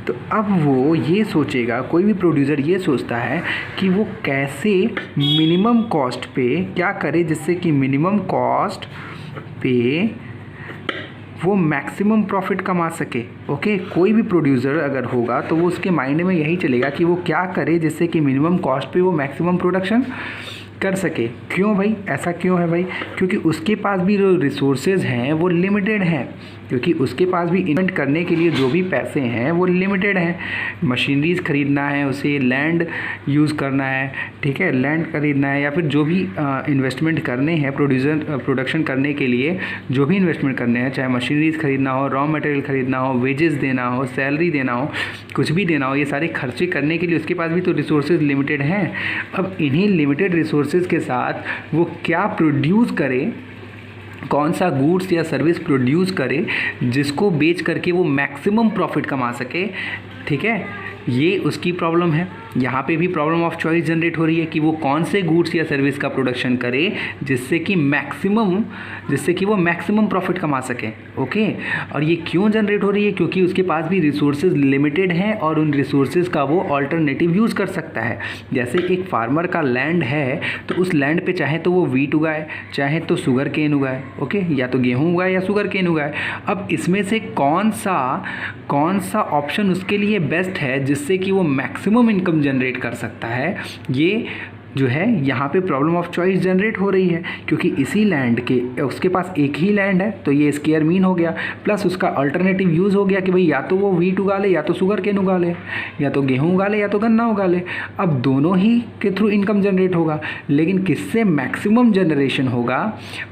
तो अब वो ये सोचेगा, कोई भी प्रोड्यूसर ये सोचता है कि वो कैसे मिनिमम कॉस्ट पे क्या करे जिससे कि मिनिमम कॉस्ट पे वो मैक्सिमम प्रॉफिट कमा सके। ओके, कोई भी प्रोड्यूसर अगर होगा तो वो उसके माइंड में यही चलेगा कि वो क्या करे जिससे कि मिनिमम कॉस्ट पे वो मैक्सिमम प्रोडक्शन कर सके। क्यों भाई, ऐसा क्यों है भाई, क्योंकि उसके पास भी जो रिसोर्सेज हैं वो लिमिटेड हैं, क्योंकि उसके पास भी इन्वेंट करने के लिए जो भी पैसे हैं वो लिमिटेड हैं। मशीनरीज ख़रीदना है, उसे लैंड यूज़ करना है, ठीक है, लैंड खरीदना है, या फिर जो भी इन्वेस्टमेंट करने हैं प्रोडक्शन करने के लिए जो भी इन्वेस्टमेंट करने हैं, चाहे मशीनरीज ख़रीदना हो, रॉ मटेरियल ख़रीदना हो, वेजेस देना हो, सैलरी देना हो, कुछ भी देना हो, ये सारे खर्चे करने के लिए उसके पास भी तो रिसोर्सेज लिमिटेड हैं। अब इन्हीं लिमिटेड रिसोर्सेज के साथ वो क्या प्रोड्यूस करे, कौन सा गुड्स या सर्विस प्रोड्यूस करे जिसको बेच करके वो मैक्सिमम प्रॉफिट कमा सके, ठीक है, ये उसकी प्रॉब्लम है। यहाँ पे भी प्रॉब्लम ऑफ चॉइस जनरेट हो रही है कि वो कौन से गुड्स या सर्विस का प्रोडक्शन करे जिससे कि वो मैक्सिमम प्रॉफिट कमा सके। ओके, और ये क्यों जनरेट हो रही है, क्योंकि उसके पास भी रिसोर्सेज लिमिटेड हैं और उन रिसोर्सेज का वो अल्टरनेटिव यूज़ कर सकता है। जैसे एक फार्मर का लैंड है तो उस लैंड पे चाहे तो वो वीट उगाए, चाहे तो शुगर केन उगाए, ओके, या तो गेहूँ उगाए या शुगर केन उगाए। अब इसमें से कौन सा ऑप्शन उसके लिए बेस्ट है जिससे कि वो मैक्सिमम इनकम जनरेट कर सकता है, ये जो है यहाँ पे प्रॉब्लम ऑफ चॉइस जनरेट हो रही है, क्योंकि इसी लैंड के उसके पास एक ही लैंड है तो ये स्क्वायर मीन हो गया, प्लस उसका अल्टरनेटिव यूज़ हो गया कि भाई या तो वो वीट उगा ले, या तो शुगर केन उगा ले, या तो गेहूँ उगा ले, या तो गन्ना उगा ले। अब दोनों ही के थ्रू इनकम जनरेट होगा, लेकिन किससे मैक्सिमम जनरेशन होगा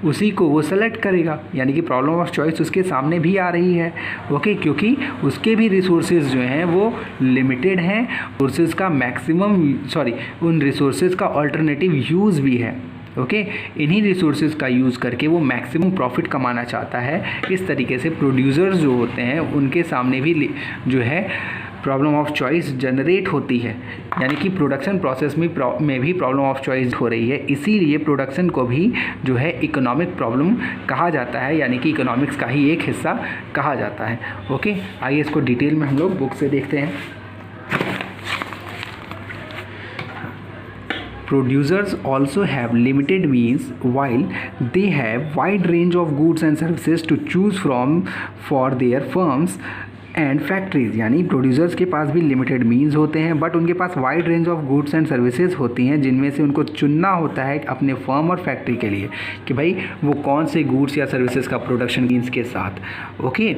उसी को वो सेलेक्ट करेगा, यानी कि प्रॉब्लम ऑफ चॉइस उसके सामने भी आ रही है। ओके, क्योंकि उसके भी रिसोर्सेज जो हैं वो लिमिटेड हैं, रिसोर्सेज का उन रिसोर्सेज का अल्टरनेटिव यूज़ भी है। ओके, इन्हीं रिसोर्सेज का यूज़ करके वो मैक्सिमम प्रॉफिट कमाना चाहता है। इस तरीके से प्रोड्यूसर्स जो होते हैं उनके सामने भी जो है प्रॉब्लम ऑफ चॉइस जनरेट होती है, यानी कि प्रोडक्शन प्रोसेस में भी प्रॉब्लम ऑफ चॉइस हो रही है। इसीलिए प्रोडक्शन को भी जो है इकोनॉमिक प्रॉब्लम कहा जाता है, यानी कि इकोनॉमिक्स का ही एक हिस्सा कहा जाता है। ओके, आइए इसको डिटेल में हम लोग बुक से देखते हैं। Producers also have limited means while they have wide range of goods and services to choose from for their firms and factories, यानी प्रोड्यूसर्स के पास भी लिमिटेड मीन्स होते हैं, बट उनके पास wide range of goods and services होती हैं जिनमें से उनको चुनना होता है अपने फर्म और फैक्ट्री के लिए कि भाई वो कौन से गुड्स या सर्विसेज का प्रोडक्शन मीन्स के साथ। ओके,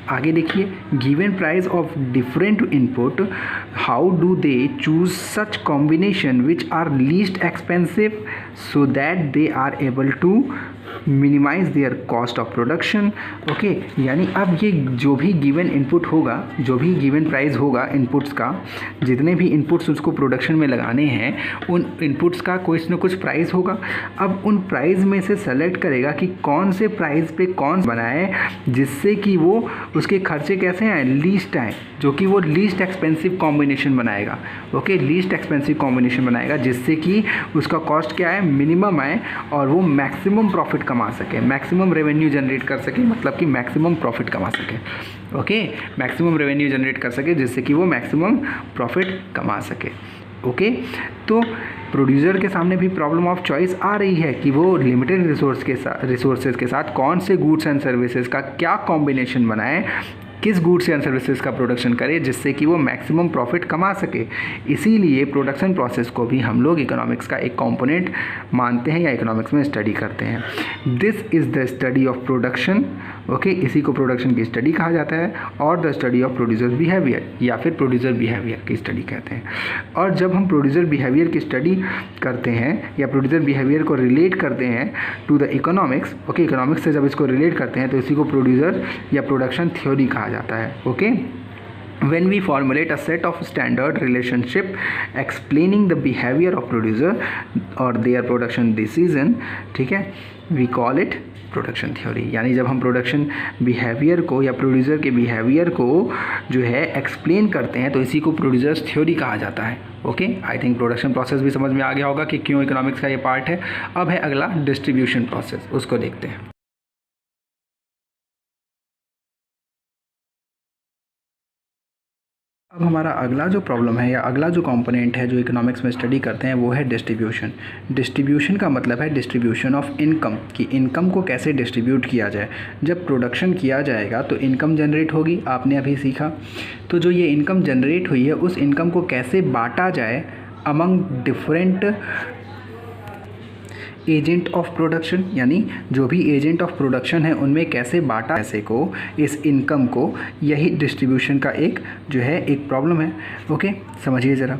आगे देखिए, given price of different input, how do they choose such combination which are least expensive so that they are able to minimize their cost of production. Okay, यानी अब ये जो भी गिवन इनपुट होगा, जो भी गिवन प्राइस होगा inputs का, जितने भी इनपुट्स उसको प्रोडक्शन में लगाने हैं उन इनपुट्स का कुछ न कुछ प्राइस होगा। अब उन प्राइस में से सेलेक्ट करेगा कि कौन से प्राइस पे कौन बनाए जिससे कि वो उसके खर्चे कैसे आए, लीस्ट आए, जो कि वो लीस्ट एक्सपेंसिव कॉम्बिनेशन बनाएगा। ओके, लीस्ट एक्सपेंसिव कॉम्बिनेशन बनाएगा जिससे कि उसका कॉस्ट क्या आए, मिनिमम आए, और वो मैक्सिमम प्रॉफिट कमा सके, मैक्सिमम रेवेन्यू जनरेट कर सके, मतलब कि मैक्सिमम प्रॉफिट कमा सके। ओके, मैक्सिमम रेवेन्यू जनरेट कर सके जिससे कि वो मैक्सिमम प्रॉफिट कमा सके। ओके, तो प्रोड्यूसर के सामने भी प्रॉब्लम ऑफ चॉइस आ रही है कि वो लिमिटेड रिसोर्सेज के साथ कौन से गुड्स एंड सर्विसेज का क्या कॉम्बिनेशन बनाए, किस गुड्स एंड सर्विसेज का प्रोडक्शन करे जिससे कि वो मैक्सिमम प्रॉफिट कमा सके। इसीलिए प्रोडक्शन प्रोसेस को भी हम लोग इकोनॉमिक्स का एक कंपोनेंट मानते हैं या इकोनॉमिक्स में स्टडी करते हैं। This is the study of production. Okay, इसी को प्रोडक्शन की स्टडी कहा जाता है, और the study of producer behaviour या फिर प्रोड्यूसर बिहेवियर की स्टडी कहते हैं। और जब हम प्रोड्यूसर बिहेवियर की स्टडी करते हैं या प्रोड्यूसर बिहेवियर को रिलेट करते हैं to the economics, okay, economics से जब इसको रिलेट करते हैं तो इसी को प्रोड्यूसर या प्रोडक्शन थ्योरी कहा जाता है। Okay, when we formulate a set of standard relationship explaining the behavior of producer or their production decision, ठीक है, we call it production theory. यानी जब हम प्रोडक्शन बिहेवियर को या प्रोड्यूसर के बिहेवियर को जो है एक्सप्लेन करते हैं तो इसी को प्रोड्यूसर्स थ्योरी कहा जाता है। Okay, I think production process भी समझ में आ गया होगा कि क्यों इकोनॉमिक्स का ये पार्ट है। अब है अगला डिस्ट्रीब्यूशन प्रोसेस, उसको देखते हैं। अब हमारा अगला जो प्रॉब्लम है या अगला जो कंपोनेंट है जो इकोनॉमिक्स में स्टडी करते हैं वो है डिस्ट्रीब्यूशन। डिस्ट्रीब्यूशन का मतलब है डिस्ट्रीब्यूशन ऑफ इनकम, कि इनकम को कैसे डिस्ट्रीब्यूट किया जाए। जब प्रोडक्शन किया जाएगा तो इनकम जनरेट होगी, आपने अभी सीखा। तो जो ये इनकम जनरेट हुई है उस इनकम को कैसे बांटा जाए among different agent of production, यानी जो भी एजेंट ऑफ प्रोडक्शन है उनमें कैसे बांटा पैसे को, इस इनकम को, यही डिस्ट्रीब्यूशन का एक जो है एक प्रॉब्लम है। ओके, समझिए ज़रा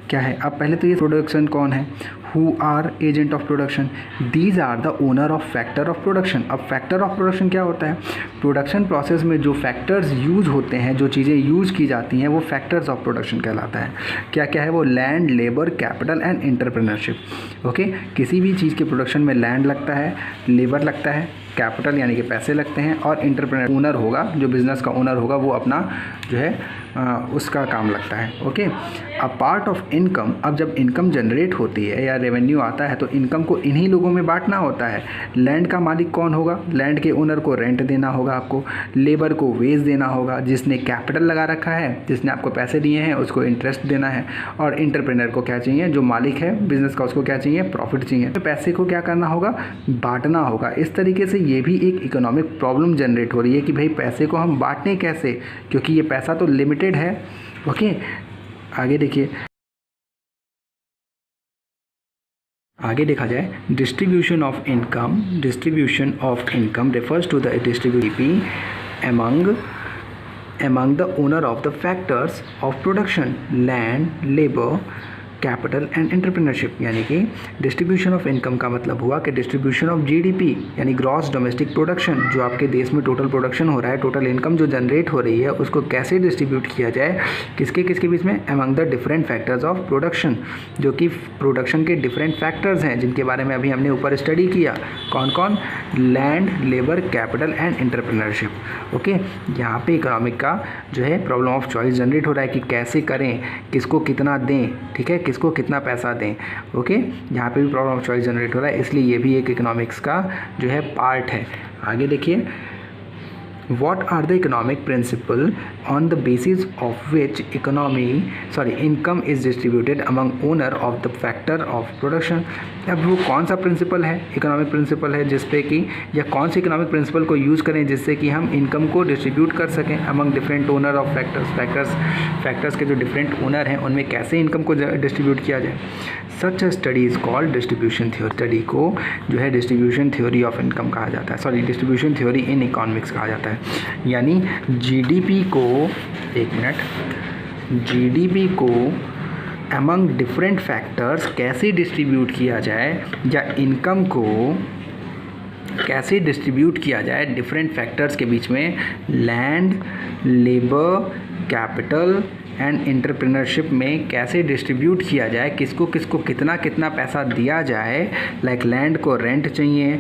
क्या है। अब पहले तो ये प्रोडक्शन कौन है, who are agent of production, these are the owner of factor of production. अब फैक्टर ऑफ प्रोडक्शन क्या होता है, प्रोडक्शन प्रोसेस में जो फैक्टर्स यूज़ होते हैं, जो चीज़ें यूज़ की जाती हैं वो फैक्टर्स ऑफ प्रोडक्शन कहलाता है। क्या क्या है वो, land, labour, capital and entrepreneurship. Okay, किसी भी चीज़ के प्रोडक्शन में लैंड लगता है, लेबर लगता है, कैपिटल यानी कि पैसे लगते हैं, और एंटरप्रेन्योर ओनर होगा, जो बिज़नेस का ओनर होगा वो अपना जो है उसका काम लगता है। Okay, a part of income, अब जब इनकम जनरेट होती है या रेवेन्यू आता है तो इनकम को इन्हीं लोगों में बांटना होता है। लैंड का मालिक कौन होगा, लैंड के ओनर को रेंट देना होगा आपको, लेबर को वेज देना होगा, जिसने कैपिटल लगा रखा है, जिसने आपको पैसे दिए हैं उसको इंटरेस्ट देना है, और एंटरप्रेन्योर को क्या चाहिए, जो मालिक है बिजनेस का उसको क्या चाहिए, प्रॉफिट चाहिए। तो पैसे को क्या करना होगा, बांटना होगा। इस तरीके से ये भी एक इकोनॉमिक प्रॉब्लम जनरेट हो रही है कि भाई पैसे को हम बांटें कैसे, क्योंकि ये पैसा तो लिमिटेड है। ओके, आगे देखिए, आगे देखा जाए, distribution of income refers to the distribution among the owner of the factors of production, land, labor, capital and entrepreneurship. यानी कि डिस्ट्रीब्यूशन ऑफ इनकम का मतलब हुआ कि डिस्ट्रीब्यूशन ऑफ जीडीपी यानी ग्रॉस डोमेस्टिक प्रोडक्शन, जो आपके देश में टोटल प्रोडक्शन हो रहा है, टोटल इनकम जो जनरेट हो रही है, उसको कैसे डिस्ट्रीब्यूट किया जाए, किसके किसके बीच में, among the different factors of production, जो कि प्रोडक्शन के डिफरेंट फैक्टर्स हैं जिनके बारे में अभी हमने ऊपर स्टडी किया। कौन कौन? Land, labour, capital and entrepreneurship. Okay, यहाँ पे इकोनॉमिक का जो है प्रॉब्लम ऑफ चॉइस जनरेट हो रहा है कि कैसे करें, किसको कितना दें, ठीक है, किसको कितना पैसा दें। ओके, यहाँ पे भी प्रॉब्लम ऑफ चॉइस जनरेट हो रहा है, इसलिए ये भी एक इकोनॉमिक्स का जो है पार्ट है। आगे देखिए, what are the economic principle on the basis of which income is distributed among owner of the factor of production। अब वो कौन सा प्रिंसिपल है, इकोनॉमिक प्रिंसिपल है जिस पे कि, या कौन से इकोनॉमिक प्रिंसिपल को यूज़ करें जिससे कि हम इनकम को डिस्ट्रीब्यूट कर सकें among different owner of factors के जो डिफरेंट ओनर हैं उनमें कैसे इनकम को डिस्ट्रीब्यूट किया जाए। Such study is called distribution theory. Study को जो है डिस्ट्रीब्यूशन थ्योरी ऑफ इनकम कहा जाता है, डिस्ट्रीब्यूशन थ्योरी इन इकोनॉमिक्स कहा जाता है। यानी जीडीपी को अमंग डिफरेंट फैक्टर्स कैसे डिस्ट्रीब्यूट किया जाए, या इनकम को कैसे डिस्ट्रीब्यूट किया जाए डिफरेंट फैक्टर्स के बीच में, land, labour, capital and entrepreneurship में कैसे डिस्ट्रीब्यूट किया जाए, किसको किसको कितना कितना पैसा दिया जाए। लाइक लैंड को रेंट चाहिए,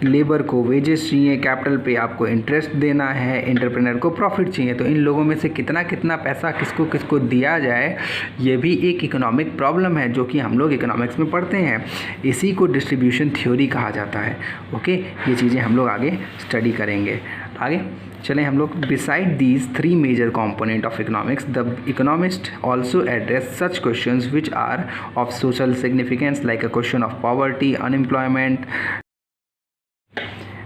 लेबर को वेजेस चाहिए, कैपिटल पे आपको इंटरेस्ट देना है, एंटरप्रेन्योर को प्रॉफिट चाहिए। तो इन लोगों में से कितना कितना पैसा किसको किसको दिया जाए, ये भी एक इकोनॉमिक प्रॉब्लम है जो कि हम लोग इकोनॉमिक्स में पढ़ते हैं। इसी को डिस्ट्रीब्यूशन थ्योरी कहा जाता है। ओके, ये चीज़ें हम लोग आगे स्टडी करेंगे। आगे चलें हम लोग। Beside these 3 major component of economics, the economist also address such questions which are of social significance, like a question of poverty, unemployment,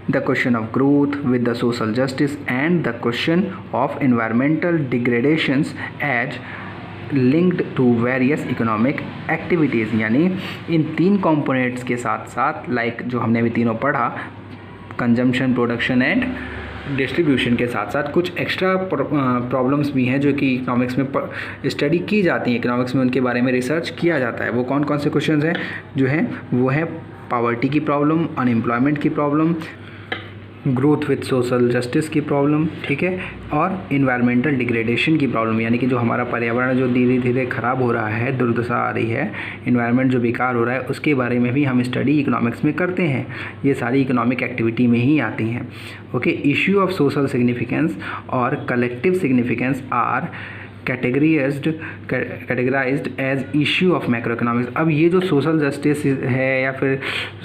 the question of growth with the social justice, and the question of environmental degradations as linked to various economic activities। यानी इन 3 components के साथ साथ, like जो हमने अभी तीनों पढ़ा, consumption, production and distribution के साथ साथ कुछ एक्स्ट्रा प्रॉब्लम्स भी हैं जो कि इकोनॉमिक्स में स्टडी की जाती हैं, इकोनॉमिक्स में उनके बारे में रिसर्च किया जाता है। वो कौन कौन से क्वेश्चंस हैं जो हैं, वो है पॉवर्टी की प्रॉब्लम, अनएम्प्लॉयमेंट की problem, growth with social justice की प्रॉब्लम, ठीक है, और इन्वायरमेंटल डिग्रेडेशन की प्रॉब्लम, यानी कि जो हमारा पर्यावरण जो धीरे धीरे ख़राब हो रहा है, दुर्दशा आ रही है, इन्वायरमेंट जो बेकार हो रहा है, उसके बारे में भी हम स्टडी इकोनॉमिक्स में करते हैं। ये सारी इकोनॉमिक एक्टिविटी में ही आती हैं। Okay, issue of social significance और collective significance are categorized as issue of macro economics. अब ये जो सोशल जस्टिस है या फिर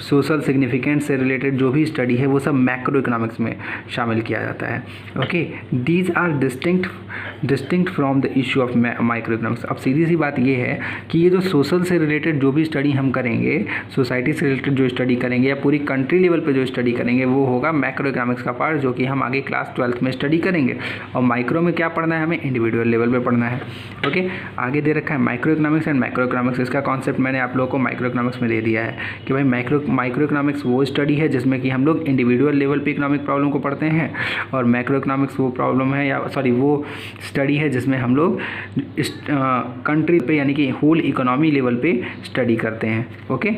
सोशल सिग्निफिकेंस से रिलेटेड जो भी स्टडी है वो सब मैक्रो इकोनॉमिक्स में शामिल किया जाता है। Okay, these are distinct from the issue of micro economics. अब सीधी सी बात ये है कि ये जो सोशल से रिलेटेड जो भी स्टडी हम करेंगे, सोसाइटी से रिलेटेड जो स्टडी करेंगे या पूरी कंट्री लेवल पे जो स्टडी करेंगे, वो होगा मैक्रो इकोनॉमिक्स का पार्ट, जो कि हम आगे क्लास 12th में स्टडी करेंगे। और माइक्रो में क्या पढ़ना है, हमें इंडिविजुअल लेवल पे पढ़ना है। ओके, आगे दे रखा है micro economics and macro economics. इसका कॉन्सेप्ट मैंने आप लोगों को माइक्रो इकोनॉमिक्स में दे दिया है कि भाई माइक्रो इकोनॉमिक्स वो स्टडी है जिसमें कि हम लोग इंडिविजुअल लेवल पे इकोनॉमिक प्रॉब्लम को पढ़ते हैं, और मैक्रो इकोनॉमिक्स वो प्रॉब्लम है वो स्टडी है जिसमें हम लोग कंट्री पे यानी कि होल इकोनॉमी लेवल पे स्टडी करते हैं। ओके।